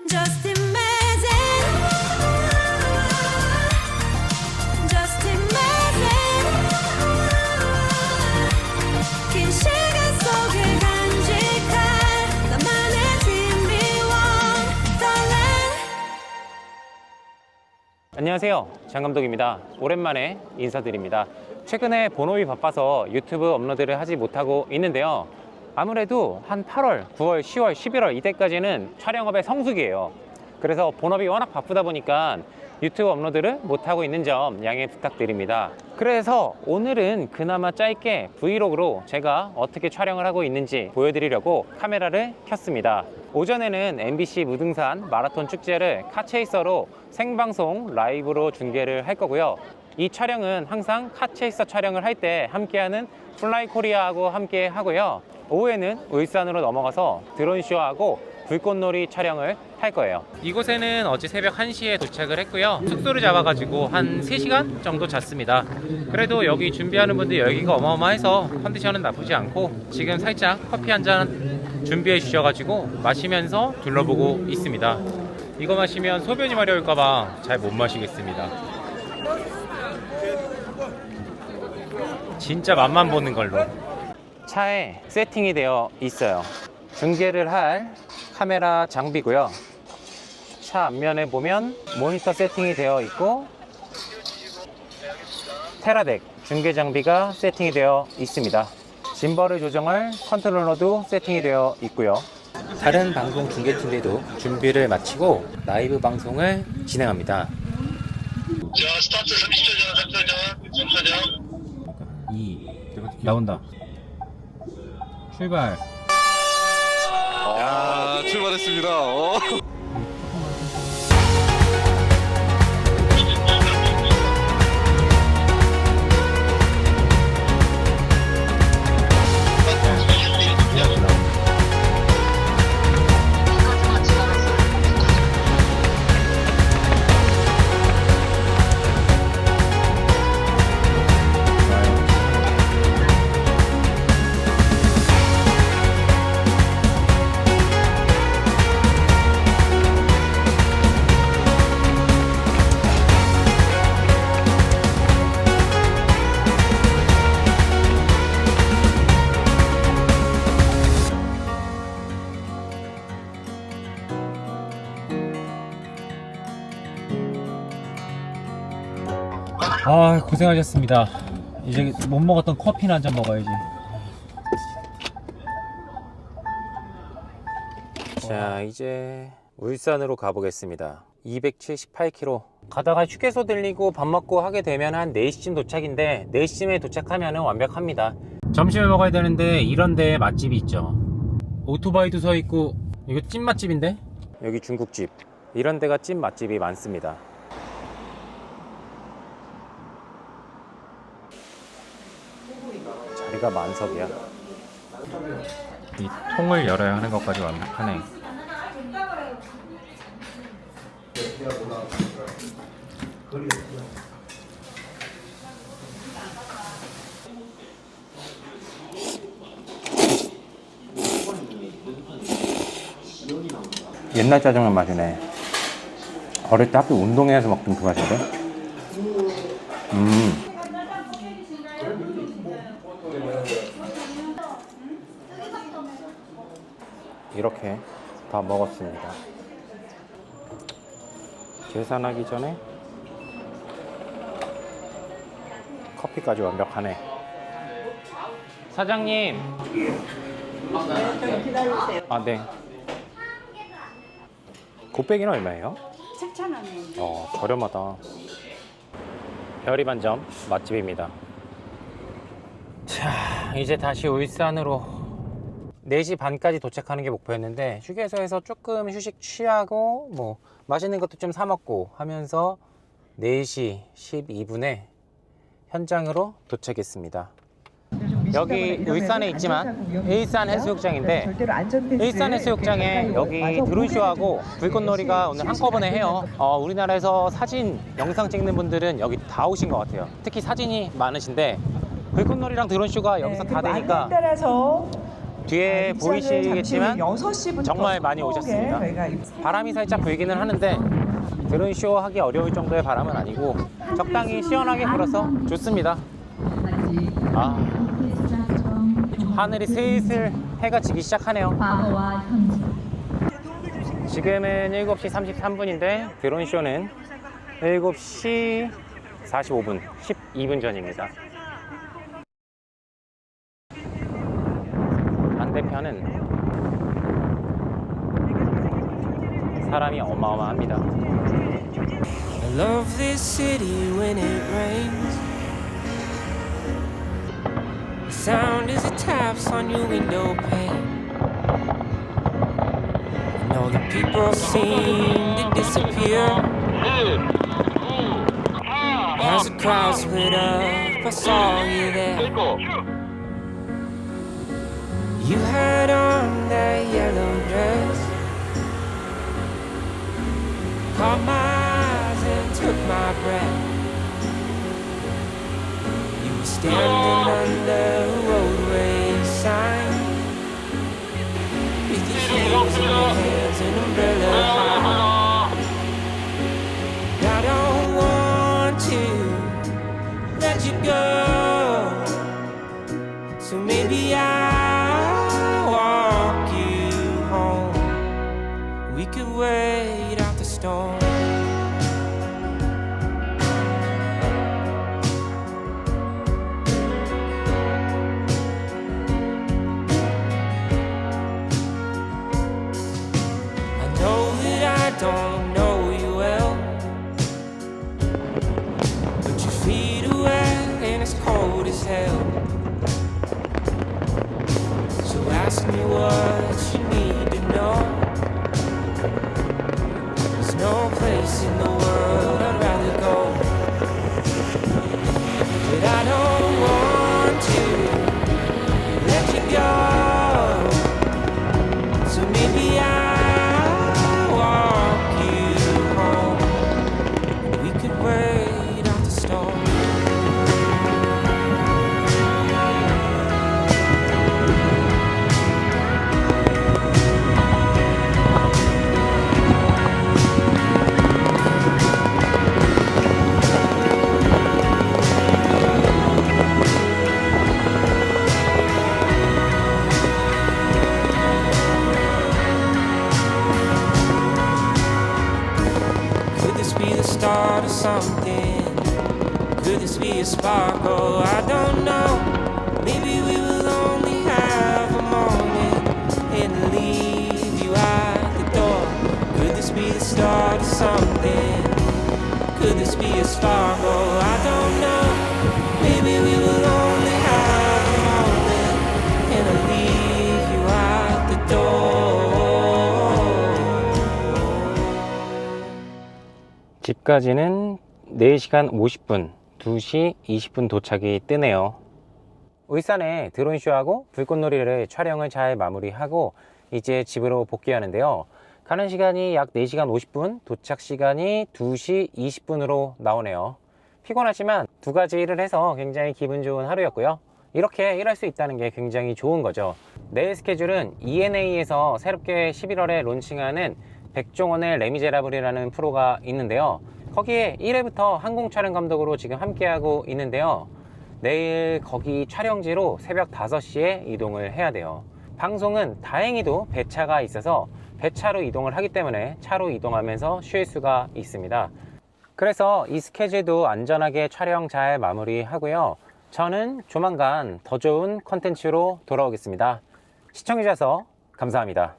Just imagine, just imagine. 긴 시간 속에 간직할 나만의 dreamy wonderland. 안녕하세요, 장 감독입니다. 오랜만에 인사드립니다. 최근에 본업이 바빠서 유튜브 업로드를 하지 못하고 있는데요. 아무래도 한 8월, 9월, 10월, 11월 이때까지는 촬영업의 성수기예요. 그래서 본업이 워낙 바쁘다 보니까 유튜브 업로드를 못하고 있는 점 양해 부탁드립니다. 그래서 오늘은 그나마 짧게 브이로그로 제가 어떻게 촬영을 하고 있는지 보여드리려고 카메라를 켰습니다. 오전에는 MBC 무등산 마라톤 축제를 카체이서로 생방송 라이브로 중계를 할 거고요. 이 촬영은 항상 카체이서 촬영을 할 때 함께하는 플라이 코리아하고 함께 하고요. 오후에는 울산으로 넘어가서 드론쇼하고 불꽃놀이 촬영을 할 거예요. 이곳에는 어제 새벽 1시에 도착을 했고요. 숙소를 잡아가지고 한 3시간 정도 잤습니다. 그래도 여기 준비하는 분들 열기가 어마어마해서 컨디션은 나쁘지 않고 지금 살짝 커피 한 잔 준비해 주셔가지고 마시면서 둘러보고 있습니다. 이거 마시면 소변이 마려울까봐 잘 못 마시겠습니다. 진짜 맛만 보는 걸로. 차에 세팅이 되어 있어요. 중계를 할 카메라 장비고요. 차 앞면에 보면 모니터 세팅이 되어 있고 테라덱 중계 장비가 세팅이 되어 있습니다. 짐벌을 조정할 컨트롤러도 세팅이 되어 있고요. 다른 방송 중계팀들도 준비를 마치고 라이브 방송을 진행합니다. 자, 스타트 30초 전, 30초 전. 2 나온다. 출발. 야, 출발했습니다. 아, 고생하셨습니다. 이제 못 먹었던 커피나 한 잔 먹어야지. 자, 이제 울산으로 가보겠습니다. 278km 가다가 휴게소 들리고 밥 먹고 하게 되면 한 4시쯤 도착인데 4시쯤에 도착하면 완벽합니다. 점심을 먹어야 되는데 이런 데에 맛집이 있죠. 오토바이도 서 있고. 이거 찐 맛집인데? 여기 중국집. 이런 데가 찐 맛집이 많습니다. 자리가 만석이야. 이 통을 열어야 하는 것까지 완벽하네. 옛날 짜장면 맛이네. 어릴 때 학교 운동회에서 먹던 그 맛인데? 이렇게 다 먹었습니다. 계산하기 전에 커피까지 완벽하네. 사장님. 기다리세요. 아, 네. 곱빼기는 얼마예요? 7,000원이에요. 저렴하다. 별이 반점 맛집입니다. 자, 이제 다시 울산으로 4시 반까지 도착하는 게 목표였는데 휴게소에서 조금 휴식 취하고 뭐 맛있는 것도 좀 사 먹고 하면서 4시 12분에 현장으로 도착했습니다. 여기 울산에 있지만 일산 해수욕장인데 일산 해수욕장에 여기 드론쇼하고 불꽃놀이가 오늘 한꺼번에 해요. 우리나라에서 사진, 영상 찍는 분들은 여기 다 오신 것 같아요. 특히 사진이 많으신데 불꽃놀이랑 드론쇼가 여기서 다 되니까 따라서 뒤에 보이시겠지만 6시부터 정말 많이 오셨습니다. 바람이 살짝 불기는 하는데 드론쇼 하기 어려울 정도의 바람은 아니고 적당히 시원하게 불어서 좋습니다. 하늘이 슬슬 해가 지기 시작하네요. 지금은 7시 33분인데 드론쇼는 7시 45분, 12분 전입니다. 반대편은 사람이 어마어마합니다. I love this city when it rains. The sound as it taps on your window pane. And all the people seem to disappear. As the crowd split up, I saw you there. You had on that yellow dress. Caught my eyes and took my breath. You were standing under a roadway sign with your shoes in your hands and umbrella high. I don't want to let you go, so maybe I'll walk you home. We could wait out the storm. I know that I don't know you well, but your feet are wet and it's cold as hell. So ask me what you need to know. There's no place in the world I'd rather go, but I don't want to let you go, so maybe I'll walk you home. We could wait out the storm. Could this be the start of something? Could this be a sparkle? I don't know. Maybe we will only have a moment and leave you at the door. Could this be the start of something? Could this be a sparkle? I don't know. Maybe we will only have a moment and I'll leave you at the door. 집까지는 4시간 50분, 2시 20분 도착이 뜨네요. 울산에 드론쇼하고 불꽃놀이를 촬영을 잘 마무리하고 이제 집으로 복귀하는데요. 가는 시간이 약 4시간 50분, 도착 시간이 2시 20분으로 나오네요. 피곤하지만 두 가지 일을 해서 굉장히 기분 좋은 하루였고요. 이렇게 일할 수 있다는 게 굉장히 좋은 거죠. 내일 스케줄은 ENA에서 새롭게 11월에 론칭하는 백종원의 레미제라블이라는 프로가 있는데요. 거기에 1회부터 항공 촬영 감독으로 지금 함께하고 있는데요. 내일 거기 촬영지로 새벽 5시에 이동을 해야 돼요. 방송은 다행히도 배차가 있어서 배차로 이동을 하기 때문에 차로 이동하면서 쉴 수가 있습니다. 그래서 이 스케줄도 안전하게 촬영 잘 마무리하고요. 저는 조만간 더 좋은 컨텐츠로 돌아오겠습니다. 시청해주셔서 감사합니다.